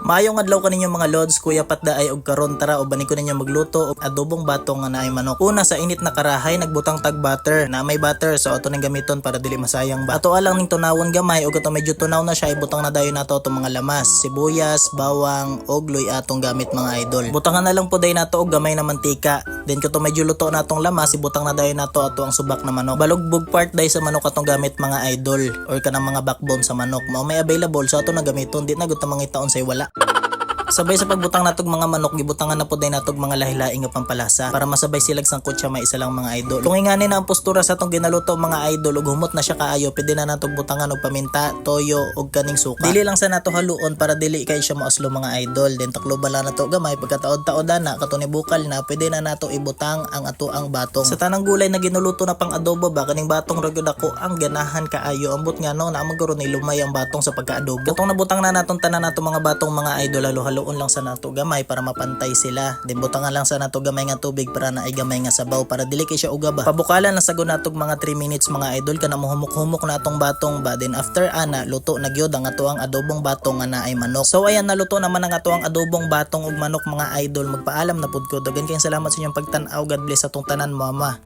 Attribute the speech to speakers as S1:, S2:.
S1: Maayong adlaw kaninyo mga lods, Kuya Patda ay og karon tara ubanin ko ninyo magluto og adobong batong nga naay manok. Una sa init na karahay nagbutang tag butter. Na may butter so ato nang gamiton para dili masayang ba. Ato alang ning tunawon gamay ug ato medyo tunaw na siya ibutang na dayon nato atong mga lamas, sibuyas, bawang og luy atong gamit mga idol. Butangan na lang po dayon nato og gamay na mantika. Then kato medyo luto na atong lamas ibutang na dayon nato ato ang subak na manok. Balugbog part day sa manok atong gamit mga idol or kanang mga backbone sa manok. Mao may available so ato na gamiton di na gud ta mangitaon say wala. Sabay sa pagbutang natog mga manok, gibutangan na po din natog mga lahi-laing nga pampalasa para masabay silag sangkot siya may isa lang mga idol. Kung ingani na ang postura sa atong ginaluto mga idol ug humot na siya kaayo, pwede na natog butangan og paminta, toyo ug kaning suka. Dili lang sa nato haluon para dili kay siya moaslo mga idol. Then takloban lang nato gamay pagkataod-taod na katong bukal na pwede na nato ibutang ang ato ang batong. Sa tanang gulay na ginuluto na pang adobo ba kaning batong ra gyud ako ang ganahan kaayo. Ambot nga no na magkaron ni lumay ang batong sa pagkaadobo. Katong nabutang na naton tanan nato mga batong mga idol halo on lang sa nato gamay para mapantay sila. Then butangan lang sa nato gamay nga tubig para naay gamay nga sabaw para dili kay siya ugaba. Pabukalan lang sa natog mga 3 minutes mga idol kana mohumok-humok na atong batong ba. Then after ana luto na gyud ang ato ang adobong batong nga naay manok. So ayan naluto naman ang ato ang adobong batong ug manok mga idol. Magpaalam na pud ko. Dagan kayong salamat sa inyong pagtan-aw. God bless atong tanan mama.